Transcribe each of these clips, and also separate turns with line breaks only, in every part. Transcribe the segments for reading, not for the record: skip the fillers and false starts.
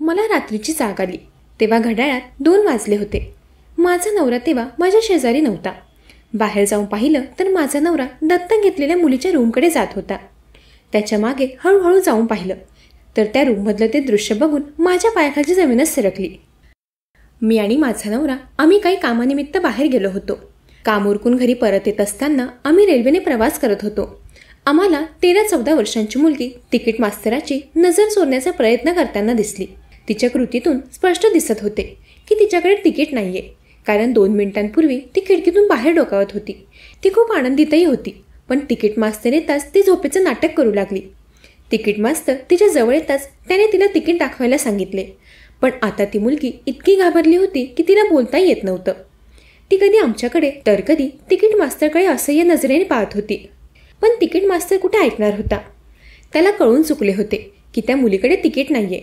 मला रात्रीची जाग आली तेव्हा घड्याळात 2 वाजले होते. माझा नवरा तेव्हा माझ्या शेजारी नव्हता. बाहेर जाऊन पाहिलं तर माझा नवरा दत्तक घेतलेल्या मुलीच्या रूमकडे जात होता. त्याच्या मागे हळूहळू जाऊन पाहिलं तर त्या रूममधलं ते दृश्य बघून माझ्या पायाखालची जमीनच सरकली. मी आणि माझा नवरा आम्ही काही कामानिमित्त बाहेर गेलो होतो. काम उरकून घरी परत येत असताना आम्ही रेल्वेने प्रवास करत होतो. आम्हाला 13-14 वर्षांची मुलगी तिकीट मास्तराची नजर चोरण्याचा प्रयत्न करताना दिसली. तिच्या कृतीतून स्पष्ट दिसत होते की तिच्याकडे तिकीट नाहीये, कारण 2 मिनिटांपूर्वी ती खिडकीतून बाहेर डोकावत होती. ती खूप आनंदितही होती, पण तिकीट मास्तर येताच ती झोपेचं नाटक करू लागली. तिकीट मास्तर तिच्या जवळ येताच त्याने तिला तिकीट दाखवायला सांगितले, पण आता ती मुलगी इतकी घाबरली होती की तिला बोलताही येत नव्हतं. ती कधी आमच्याकडे तर कधी तिकीट मास्तरकडे असह्य नजरेने पाहत होती, पण तिकीट मास्तर कुठे ऐकणार होता. त्याला कळून चुकले होते की त्या मुलीकडे तिकीट नाहीये.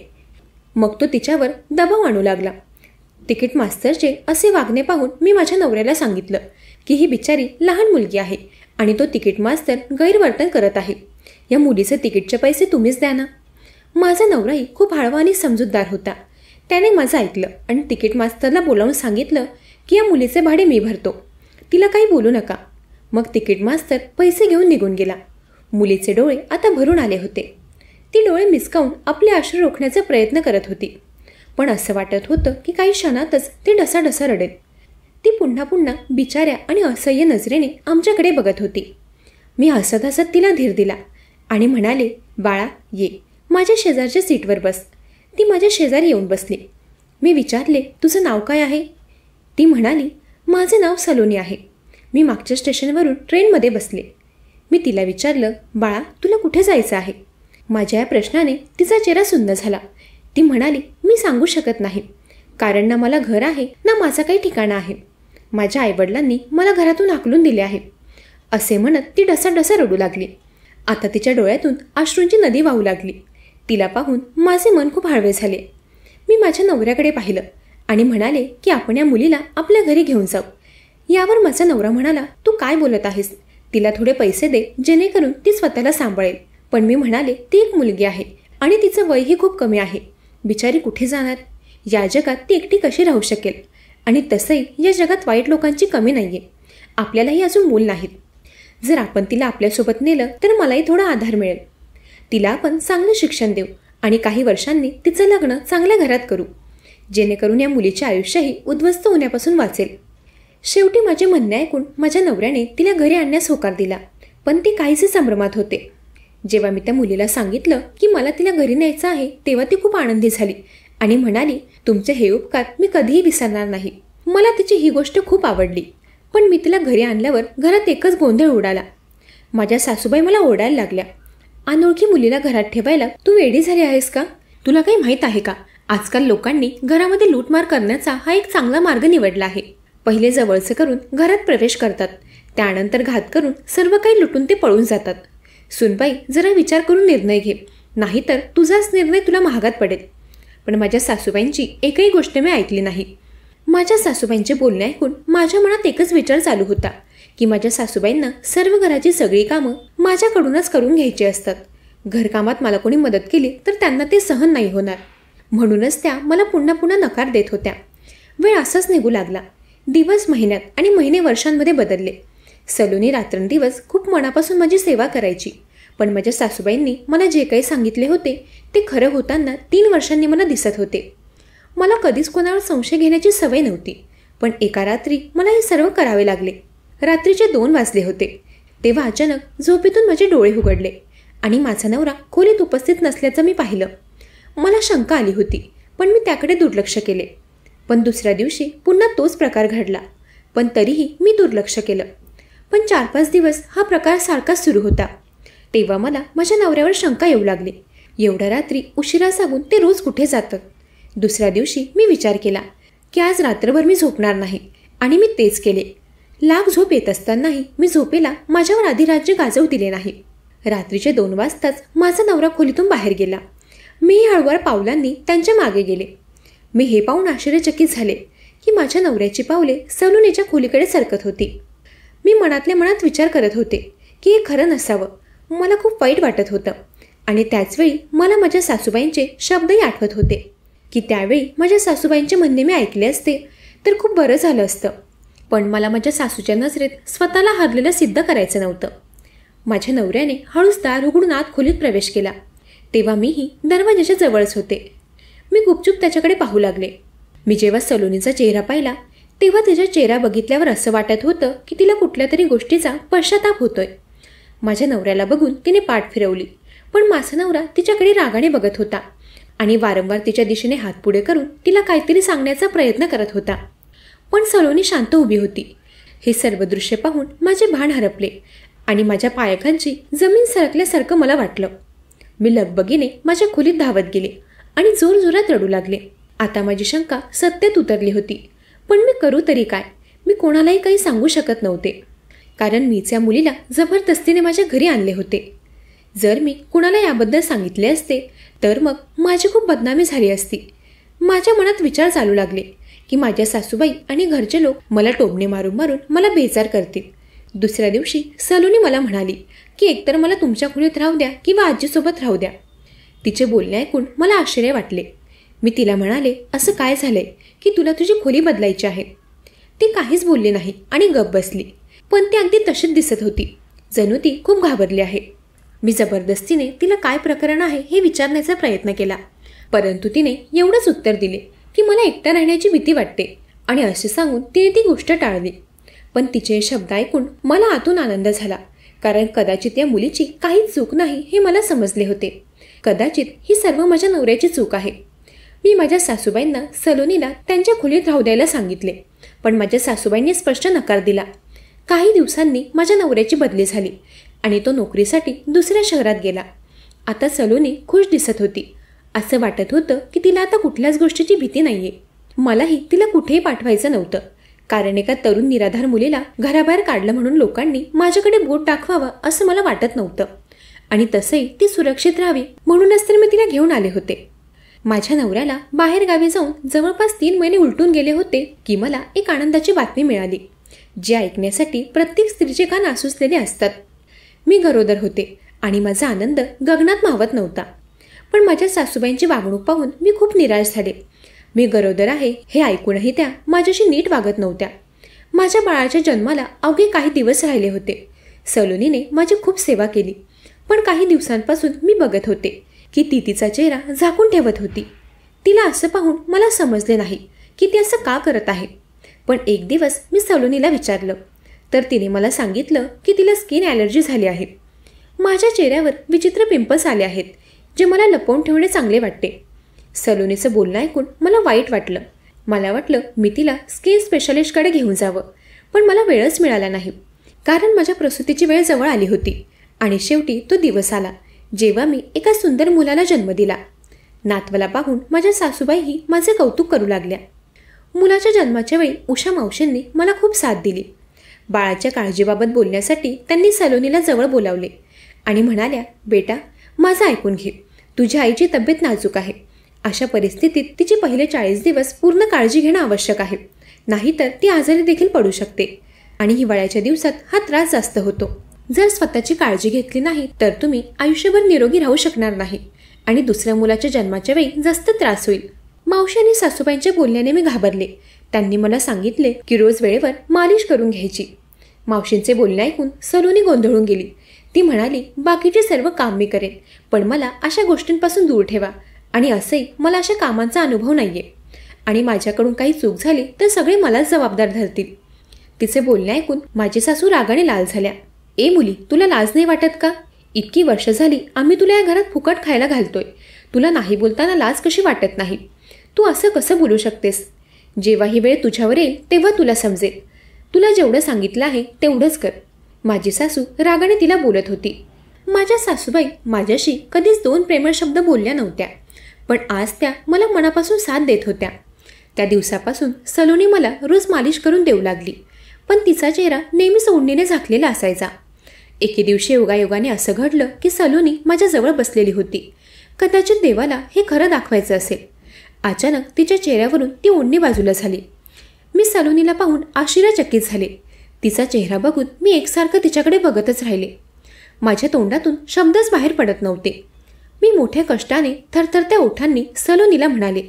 मग तो तिच्यावर दबाव आणू लागला. तिकीट मास्तरचे असे वागणे पाहून मी माझ्या नवऱ्याला सांगितलं की ही बिचारी लहान मुलगी आहे आणि तो तिकीट मास्तर गैरवर्तन करत आहे. या मुलीचे तिकीटचे पैसे तुम्हीच द्या ना. माझा नवराही खूप हळवा आणि समजूतदार होता. त्याने माझं ऐकलं आणि तिकीट मास्तरला बोलावून सांगितलं की या मुलीचे भाडे मी भरतो, तिला काही बोलू नका. मग तिकीट मास्तर पैसे घेऊन निघून गेला. मुलीचे डोळे आता भरून आले होते. ती डोळे मिसकावून आपले अश्रू रोखण्याचा प्रयत्न करत होती, पण असं वाटत होतं की काही क्षणातच ती ढसाढसा रडेल. ती पुन्हा पुन्हा बिचाऱ्या आणि असह्य नजरेने आमच्याकडे बघत होती. मी हसत हसत तिला धीर दिला आणि म्हणाले, बाळा ये, माझ्या शेजारच्या सीटवर बस. ती माझ्या शेजारी येऊन बसली. मी विचारले, तुझं नाव काय आहे? ती म्हणाली, माझे नाव सलोनी आहे. मी मागच्या स्टेशनवरून ट्रेनमध्ये बसले. मी तिला विचारलं, बाळा तुला कुठे जायचं आहे? माझ्या या प्रश्नाने तिचा चेहरा सुंदर झाला. ती म्हणाली, मी सांगू शकत नाही, कारण ना मला घर आहे ना माझा काही ठिकाणा आहे. माझ्या आईवडिलांनी मला घरातून हाकलून दिले आहे. असे म्हणत ती ढसाढसा रडू लागली. आता तिच्या डोळ्यातून अश्रूंची नदी वाहू लागली. तिला पाहून माझे मन खूप हळवे झाले. मी माझ्या नवऱ्याकडे पाहिलं आणि म्हणाले की आपण या मुलीला आपल्या घरी घेऊन जाऊ. यावर माझा नवरा म्हणाला, तू काय बोलत आहेस? तिला थोडे पैसे दे जेणेकरून ती स्वतःला सांभाळेल. पण मी म्हणाले, ती एक मुलगी आहे आणि तिचं वयही खूप कमी आहे. बिचारी कुठे जाणार? या जगात ती एकटी कशी राहू शकेल? आणि तसंही या जगात वाईट लोकांची कमी नाहीये. आपल्यालाही अजून मूल नाहीत. जर आपण तिला आपल्यासोबत नेलं तर मलाही थोडा आधार मिळेल. तिला आपण चांगलं शिक्षण देऊ आणि काही वर्षांनी तिचं लग्न चांगल्या घरात करू, जेणेकरून या मुलीचे आयुष्यही उद्ध्वस्त होण्यापासून वाचेल. शेवटी माझे म्हणणे ऐकून माझ्या नवऱ्याने तिला घरी आणण्यास होकार दिला, पण ती काहीसे संभ्रमात होते. जेव्हा मी त्या मुलीला सांगितलं की मला तिला घरी न्यायचं आहे तेव्हा ती खूप आनंदी झाली आणि म्हणाली, तुमचे हे उपकार मी कधीही विसरणार नाही. मला तिची ही गोष्ट खूप आवडली. पण मी तिला घरी आणल्यावर घरात एकच गोंधळ उडाला. माझ्या सासूबाई मला ओरडायला लागल्या, अनोळखी मुलीला घरात ठेवायला तू वेडी झाली आहेस का? तुला काही माहीत आहे का? आजकाल लोकांनी घरामध्ये लूटमार करण्याचा हा एक चांगला मार्ग निवडला आहे. पहिले जवळचे करून घरात प्रवेश करतात, त्यानंतर घात करून सर्व काही लुटून ते पळून जातात. सुनबाई, जरा विचार करून निर्णय घे, नाहीतर तुझाच निर्णय तुला महागात पडेल. पण माझ्या सासूबाईंची एकही गोष्ट मी ऐकली नाही. माझ्या सासूबाईंचे बोलणे ऐकून माझ्या मनात एकच विचार चालू होता की माझ्या सासूबाईंना सर्व घराची सगळी कामं माझ्याकडूनच करून घ्यायची असतात. घरकामात मला कोणी मदत केली तर त्यांना ते सहन नाही होणार. म्हणूनच त्या मला पुन्हा पुन्हा नकार देत होत्या. वेळ असाच निघू लागला. दिवस महिन्यात आणि महिने वर्षांमध्ये बदलले. सलोनी रात्रंदिवस खूप मनापासून माझी सेवा करायची, पण माझ्या सासूबाईंनी मला जे काही सांगितले होते ते खरं होताना 3 वर्षांनी मला दिसत होते. मला कधीच कोणावर संशय घेण्याची सवय नव्हती, पण एका रात्री मला हे सर्व करावे लागले. रात्रीचे 2 वाजले होते तेव्हा अचानक झोपेतून माझे डोळे उघडले आणि माझा नवरा खोलीत उपस्थित नसल्याचं मी पाहिलं. मला शंका आली होती, पण मी त्याकडे दुर्लक्ष केले. पण दुसऱ्या दिवशी पुन्हा तोच प्रकार घडला, पण तरीही मी दुर्लक्ष केलं. पण 4-5 दिवस हा प्रकार सारखाच सुरू होता. तेव्हा मला माझ्या नवऱ्यावर शंका येऊ लागली. एवढ्या रात्री उशिरा जागून ते रोज कुठे जातं? दुसऱ्या दिवशी मी विचार केला की आज रात्रभर मी झोपणार नाही आणि मी तेच केले. लाख झोप येत असतानाही मी झोपेला माझ्यावर अधिराज्य गाजवू दिले नाही. रात्रीचे 2 वाजताच माझा नवरा खोलीतून बाहेर गेला. मीही हळूवार पावलांनी त्यांच्या मागे गेले. मी हे पाहून आश्चर्यचकित झाले की माझ्या नवऱ्याची पावले सलोनीच्या खोलीकडे सरकत होती. मी मनातल्या मनात विचार करत होते की हे खरं नसावं. मला खूप वाईट वाटत होतं आणि त्याचवेळी मला माझ्या सासूबाईंचे शब्दही आठवत होते. की त्यावेळी माझ्या सासूबाईंचे म्हणणे मी ऐकले असते तर खूप बरं झालं असतं. पण मला माझ्या सासूच्या नजरेत स्वतःला हरलेलं सिद्ध करायचं नव्हतं. माझ्या नवऱ्याने हळूच दार उघडून आत खोलीत प्रवेश केला. तेव्हा मीही दरवाजाच्या जवळच होते. मी गुपचूप त्याच्याकडे पाहू लागले. मी जेव्हा सलोनीचा चेहरा पाहिला तेव्हा तिचा चेहरा बघितल्यावर असं वाटत होतं की तिला कुठल्या तरी गोष्टीचा पश्चाताप होतोय. माझ्या नवऱ्याला बघून तिने पाठ फिरवली, पण माझा नवरा तिच्याकडे रागाने बघत होता आणि वारंवार तिच्या दिशेने हात पुढे करून तिला काहीतरी सांगण्याचा प्रयत्न करत होता. पण सलोनी शांत उभी होती. हे सर्व दृश्य पाहून माझे भान हरपले आणि माझ्या पायाखालची जमीन सरकल्यासारखं मला वाटलं. मी लगबगीने माझ्या खोलीत धावत गेले आणि जोरजोरात रडू लागले. आता माझी शंका सत्यात उतरली होती. पण मी करू तरी काय? मी कोणालाही काही सांगू शकत नव्हते, कारण मीच या मुलीला जबरदस्तीने माझ्या घरी आणले होते. जर मी कुणाला याबद्दल सांगितले असते तर मग माझी खूप बदनामी झाली असती. माझ्या मनात विचार चालू लागले की माझ्या सासूबाई आणि घरचे लोक मला टोमणे मारून मारून मला बेजार करतील. दुसऱ्या दिवशी सलोनी मला म्हणाली की एकतर मला तुमच्या खोलीत राहू द्या किंवा आजीसोबत राहू द्या. तिचे बोलणे ऐकून मला आश्चर्य वाटले. मी तिला म्हणाले, असं काय झालंय की तुला तुझी खोली बदलायची आहे? ती काहीच बोलली नाही आणि गप्प बसली. पण ती अगदी तशीच दिसत होती, जणू ती खूप घाबरली आहे. मी जबरदस्तीने तिला काय प्रकरण आहे हे विचारण्याचा प्रयत्न केला, परंतु तिने एवढंच उत्तर दिले की मला एकटा राहण्याची भीती वाटते आणि असे सांगून तिने ती गोष्ट टाळली. पण तिचे शब्द ऐकून मला आतून आनंद झाला, कारण कदाचित या मुलीची काहीच चूक नाही हे मला समजले होते. कदाचित ही सर्व माझ्या नवऱ्याची चूक आहे. मी माझ्या सासूबाईंना सलोनीला त्यांच्या खोलीत राहू द्यायला सांगितले, पण माझ्या सासूबाईंनी स्पष्ट नकार दिला. काही दिवसांनी माझ्या नवऱ्याची बदली झाली आणि तो नोकरीसाठी दुसऱ्या शहरात गेला. आता सलोनी खुश दिसत होती. असं वाटत होतं की तिला आता कुठल्याच गोष्टीची भीती नाहीये. मलाही तिला कुठेही पाठवायचं नव्हतं, कारण एका तरुण निराधार मुलीला घराबाहेर काढलं म्हणून लोकांनी माझ्याकडे बोट दाखवावं असं मला वाटत नव्हतं. आणि तसंही ती सुरक्षित राहावी म्हणूनच तर मी तिला घेऊन आले होते. माझ्या नवऱ्याला बाहेर गावी जाऊन जवळपास 3 महिने उलटून गेले होते की मला एक आनंदाची बातमी मिळाली, जी ऐकण्यासाठी प्रत्येक स्त्रीचे कान आसुसलेले असतात. मी गरोदर होते आणि माझा आनंद गगनात मावत नव्हता. पण माझ्या सासूबाईंची वागणूक पाहून मी खूप निराश झाले. मी गरोदर आहे हे ऐकूनही त्या माझ्याशी नीट वागत नव्हत्या. माझ्या बाळाच्या जन्माला अवघे काही दिवस राहिले होते. सलोनीने माझी खूप सेवा केली, पण काही दिवसांपासून मी बघत होते की ती तिचा चेहरा झाकून ठेवत होती. तिला असं पाहून मला समजले नाही की ती असं का करत आहे. पण एक दिवस मी सलोनीला विचारलं तर तिने मला सांगितलं की तिला स्किन ॲलर्जी झाली आहे. माझ्या चेहऱ्यावर विचित्र पिंपल्स आले आहेत, जे मला लपवून ठेवणे चांगले वाटते. सलोनीचं बोलणं ऐकून मला वाईट वाटलं. मला वाटलं मी तिला स्किन स्पेशालिस्टकडे घेऊन जावं, पण मला वेळच मिळाला नाही, कारण माझ्या प्रसूतीची वेळ जवळ आली होती. आणि शेवटी तो दिवस आला जेव्हा मी एका सुंदर मुलाला जन्म दिला. नातवाला पाहून माझ्या सासूबाईही माझे कौतुक करू लागल्या. मुलाच्या जन्माच्या वेळी उषा मावशींनी मला खूप साथ दिली. बाळाच्या काळजीबाबत बोलण्यासाठी त्यांनी सलोनीला जवळ बोलावले आणि म्हणाल्या, बेटा माझं ऐकून घे, तुझ्या आईची तब्येत नाजूक आहे. अशा परिस्थितीत तिचे पहिले 40 दिवस पूर्ण काळजी घेणं आवश्यक आहे, नाहीतर ती आजारी देखील पडू शकते आणि हिवाळ्याच्या दिवसात हा त्रास जास्त होतो. जर स्वतःची काळजी घेतली नाही तर तुम्ही आयुष्यभर निरोगी राहू शकणार नाही आणि दुसऱ्या मुलाच्या जन्माच्या वेळी जास्त त्रास होईल. मावशी आणि सासूबाईंच्या बोलण्याने मी घाबरले. त्यांनी मला सांगितले की रोज वेळेवर मालिश करून घ्यायची. मावशींचे बोलणे ऐकून सलोनी गोंधळून गेली. ती म्हणाली, बाकीचे सर्व काम मी करेन, पण मला अशा गोष्टींपासून दूर ठेवा. आणि असंही मला अशा कामांचा अनुभव नाहीये आणि माझ्याकडून काही चूक झाली तर सगळे मलाच जबाबदार धरतील. तिचे बोलणे ऐकून माझी सासू रागाने लाल झाल्या. ए मुली, तुला लाज नाही वाटत का? इतकी वर्ष झाली आम्ही तुला या घरात फुकट खायला घालतोय. तुला नाही बोलताना लाज कशी वाटत नाही? तू असं कसं बोलू शकतेस? जेव्हा ही वेळ तुझ्यावर येईल तेव्हा तुला समजेल. तुला जेवढं सांगितलं आहे तेवढंच कर. माझी सासू रागाने तिला बोलत होती. माझ्या सासूबाई माझ्याशी कधीच 2 प्रेमळ शब्द बोलल्या नव्हत्या, पण आज त्या मला मनापासून साथ देत होत्या. त्या दिवसापासून सलोनी मला रोज मालिश करून देऊ लागली, पण तिचा चेहरा नेहमीच ओढणीने झाकलेला असायचा. एके दिवशी योगायोगाने असं घडलं की सलोनी माझ्याजवळ बसलेली होती. कदाचित देवाला हे खरं दाखवायचं असेल. अचानक तिच्या चेहऱ्यावरून ती ओढणी बाजूला झाली. मी सलोनीला पाहून आश्चर्यचकित झाले. तिचा चेहरा बघून मी एकसारखं तिच्याकडे बघतच राहिले. माझ्या तोंडातून शब्दच बाहेर पडत नव्हते. मी मोठ्या कष्टाने थरथरत्या ओठांनी सलोनीला म्हणाले,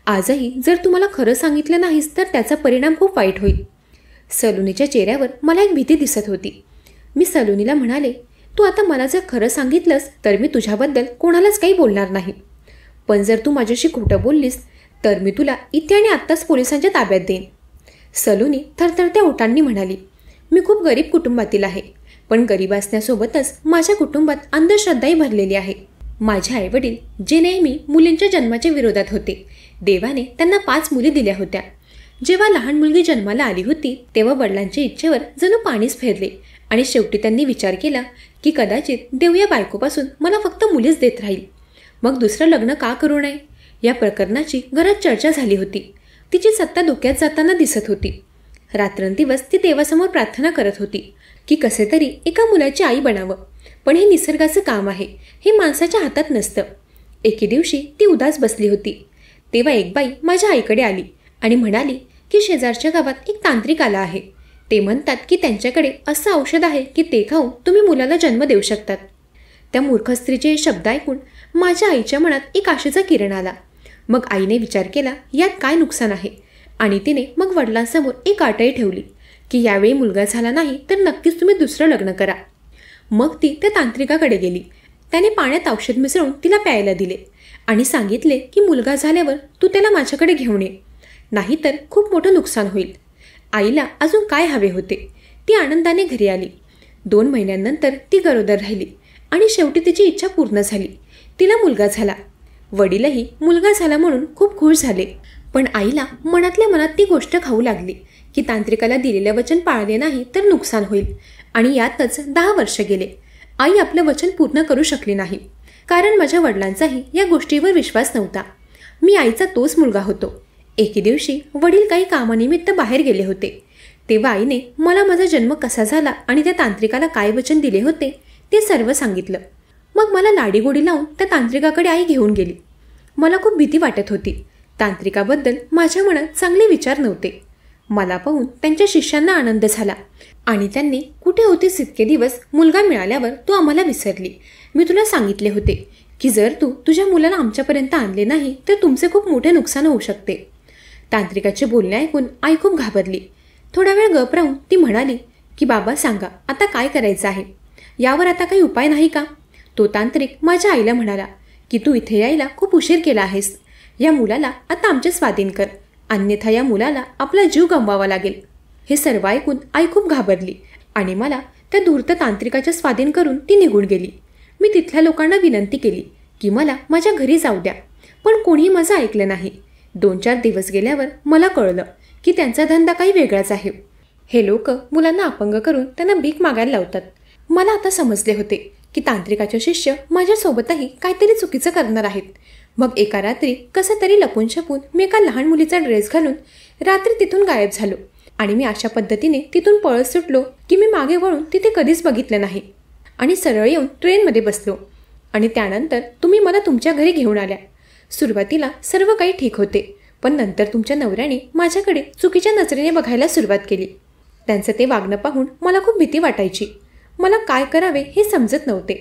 आजही जर तू मला खरं सांगितलं नाहीस तर त्याचा परिणाम खूप वाईट होईल. सलोनीच्या चेहऱ्यावर मला एक भीती दिसत होती. मी सलोनीला म्हणाले, तू आता मला जर खरं सांगितलंस तर मी तुझ्याबद्दल कोणालाच काही बोलणार नाही. पण जर तू माझ्याशी खोटं बोललीस तर मी तुला इथे आणि आत्ताच पोलिसांच्या ताब्यात देईन. सलोनी थरथरत्या ओठांनी म्हणाली, मी खूप गरीब कुटुंबातील आहे, पण गरीब असण्यासोबतच माझ्या कुटुंबात अंधश्रद्धाही भरलेली आहे. माझे आईवडील जे नेहमी मुलींच्या जन्माच्या विरोधात होते, देवाने त्यांना 5 मुली दिल्या होत्या. जेव्हा लहान मुलगी जन्माला आली होती तेव्हा वडिलांच्या इच्छेवर जणू पाणीच फेरले आणि शेवटी त्यांनी विचार केला की कदाचित देव या बायकोपासून मला फक्त मुलीच देत राहील, मग दुसरं लग्न का करू नये. या प्रकरणाची घरात चर्चा झाली होती. तिची सत्ता धोक्यात जाताना दिसत होती. रात्रंदिवस ती देवासमोर प्रार्थना करत होती की कसे तरी एका मुलाची आई बनावं, पण हे निसर्गाचं काम आहे, हे माणसाच्या हातात नसतं. एके दिवशी ती उदास बसली होती तेव्हा एक बाई माझ्या आईकडे आली आणि म्हणाली की शेजारच्या गावात एक तांत्रिक आला आहे. ते म्हणतात की त्यांच्याकडे असं औषध आहे की ते खाऊन तुम्ही मुलाला जन्म देऊ शकतात. त्या मूर्ख स्त्रीचे शब्द ऐकून माझ्या आईच्या मनात एक आशेचा किरण आला. मग आईने विचार केला यात काय नुकसान आहे आणि तिने मग वडिलांसमोर एक अटही ठेवली की यावेळी मुलगा झाला नाही तर नक्कीच तुम्ही दुसरं लग्न करा. मग ती त्या तांत्रिकाकडे गेली. त्याने पाण्यात औषध मिसळून तिला प्यायला दिले आणि सांगितले की मुलगा झाल्यावर तू त्याला माझ्याकडे घेऊन ये, नाहीतर खूप मोठं नुकसान होईल. आईला अजून काय हवे होते. ती आनंदाने घरी आली. 2 महिन्यांनंतर ती गरोदर राहिली आणि शेवटी तिची इच्छा पूर्ण झाली. तिला मुलगा झाला. वडीलही मुलगा झाला म्हणून खूप खुश झाले. पण आईला मनातल्या मनात ती गोष्ट खाऊ लागली की तांत्रिकाला दिलेलं वचन पाळले नाही तर नुकसान होईल. आणि यातच 10 वर्ष गेले. आई आपलं वचन पूर्ण करू शकली नाही, कारण माझ्या वडिलांचाही या गोष्टीवर विश्वास नव्हता. मी आईचा तोच मुलगा होतो. एके दिवशी वडील काही कामानिमित्त बाहेर गेले होते. तेव्हा आईने मला माझा जन्म कसा झाला आणि त्या तांत्रिकाला काय वचन दिले होते ते सर्व सांगितलं. मग मला लाडीगोडी लावून त्या तांत्रिकाकडे आई घेऊन गेली. मला खूप भीती वाटत होती. तांत्रिकाबद्दल माझ्या मनात चांगले विचार नव्हते. मला पाहून त्यांच्या शिष्यांना आनंद झाला आणि त्यांनी कुठे होतीस इतके दिवस, मुलगा मिळाल्यावर तू आम्हाला विसरली. मी तुला सांगितले होते की जर तू तुझ्या मुलाला आमच्यापर्यंत आणले नाही तर तुमचे खूप मोठे नुकसान होऊ शकते. तांत्रिकाचे बोलणे ऐकून आई खूप घाबरली. थोडा वेळ गप राहून ती म्हणाली की बाबा सांगा आता काय करायचं आहे, यावर आता काही उपाय नाही का. तो तांत्रिक माझ्या आईला म्हणाला की तू इथे यायला खूप उशीर केला आहेस. या मुलाला आता आमच्या स्वाधीन कर, अन्यथा या मुलाला आपला जीव गमवावा लागेल. हे सर्व ऐकून आई खूप घाबरली आणि मला त्या धूर्त तांत्रिकाच्या स्वाधीन करून ती निघून गेली. मी तिथल्या लोकांना विनंती केली की मला माझ्या घरी जाऊ द्या, पण कोणीही माझं ऐकलं नाही. 2-4 दिवस गेल्यावर मला कळलं की त्यांचा धंदा काही वेगळाच आहे. हे लोक मुलांना अपंग करून त्यांना भीक मागायला लावतात. मला आता समजले होते की तांत्रिकाचे शिष्य माझ्यासोबतही काहीतरी चुकीचं करणार आहेत. मग एका रात्री कसं तरी लपून छपून मी एका लहान मुलीचा ड्रेस घालून रात्री तिथून गायब झालो आणि मी अशा पद्धतीने तिथून पळत सुटलो की मी मागे वळून तिथे कधीच बघितलं नाही आणि सरळ येऊन ट्रेनमध्ये बसलो. आणि त्यानंतर तुम्ही मला तुमच्या घरी घेऊन आल्या. सुरुवातीला सर्व काही ठीक होते, पण नंतर तुमच्या नवऱ्याने माझ्याकडे चुकीच्या नजरेने बघायला सुरुवात केली. त्यांचं ते वागणं पाहून मला खूप भीती वाटायची. मला काय करावे हे समजत नव्हते,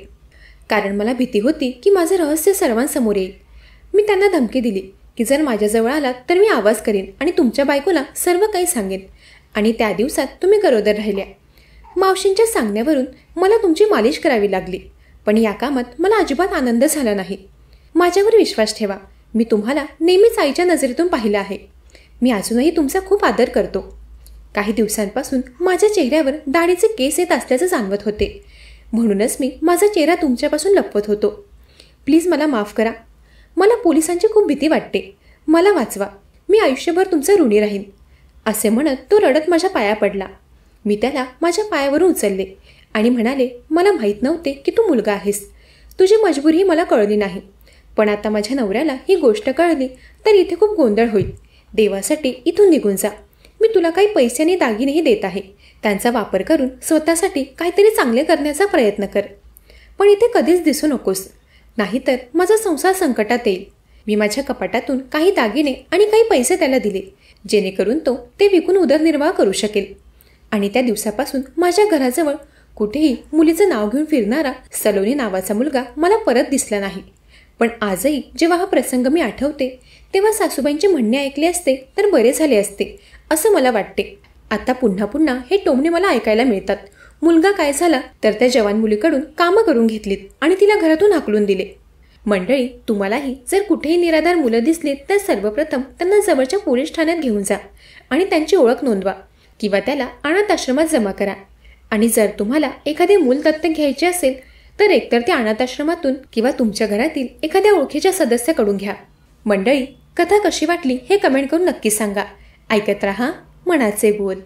कारण मला भीती होती की माझं रहस्य सर्वांसमोर येईल. मी त्यांना धमकी दिली की जर माझ्याजवळ आलात तर मी आवाज करीन आणि तुमच्या बायकोला सर्व काही सांगेन. आणि त्या दिवसात तुम्ही गरोदर राहिल्या. मावशींच्या सांगण्यावरून मला तुमची मालिश करावी लागली, पण या कामात मला अजिबात आनंद झाला नाही. माझ्यावर विश्वास ठेवा, मी तुम्हाला नेहमीच आईच्या नजरेतून पाहिलं आहे. मी अजूनही तुमचा खूप आदर करतो. काही दिवसांपासून माझ्या चेहऱ्यावर दाढीचे केस येत असल्याचं जाणवत होते, म्हणूनच मी माझा चेहरा तुमच्यापासून लपवत होतो. प्लीज मला माफ करा. मला पोलिसांची खूप भीती वाटते. मला वाचवा. मी आयुष्यभर तुमचा ऋणी राहीन. असे म्हणत तो रडत माझ्या पाया पडला. मी त्याला माझ्या पायावरून उचलले आणि म्हणाले, मला माहीत नव्हते की तू मुलगा आहेस. तुझी मजबुरीही मला कळली नाही, पण आता माझ्या नवऱ्याला ही गोष्ट कळली तर इथे खूप गोंधळ होईल. देवासाठी इथून निघून जा. मी तुला काही पैसे आणि दागिनेही देत आहे. त्यांचा वापर करून स्वतःसाठी काहीतरी चांगले करण्याचा प्रयत्न कर, पण इथे कधीच दिसू नकोस, नाहीतर माझा संसार संकटात येईल. मी माझ्या कपाटातून काही दागिने आणि काही पैसे त्याला दिले, जेणेकरून तो ते विकून उदरनिर्वाह करू शकेल. आणि त्या दिवसापासून माझ्या घराजवळ कुठेही मुलीचं नाव घेऊन फिरणारा सलोनी नावाचा मुलगा मला परत दिसला नाही. पण आजही जेव्हा हा प्रसंग मी आठवते तेव्हा सासूबाईंचे म्हणणे ऐकले असते तर बरे झाले असते असं मला वाटते. आता पुन्हा पुन्हा हे टोमणे मला ऐकायला मिळतात. मुलगा काय झाला तर त्या जवान मुलीकडून कामं करून घेतलीत आणि तिला घरातून हाकलून दिले. मंडळी, तुम्हालाही जर कुठेही निराधार मुलं दिसलीत तर सर्वप्रथम त्यांना जवळच्या पोलीस ठाण्यात घेऊन जा आणि त्यांची ओळख नोंदवा किंवा त्याला अनाथ आश्रमात जमा करा. आणि जर तुम्हाला एखादे मूल दत्तक घ्यायचे असेल तर एकतर त्या अनाथ आश्रमातून किंवा तुमच्या घरातील एखाद्या ओळखीच्या सदस्याकडून घ्या. मंडळी, कथा कशी वाटली हे कमेंट करून नक्की सांगा. ऐकत रहा मनाचे बोल.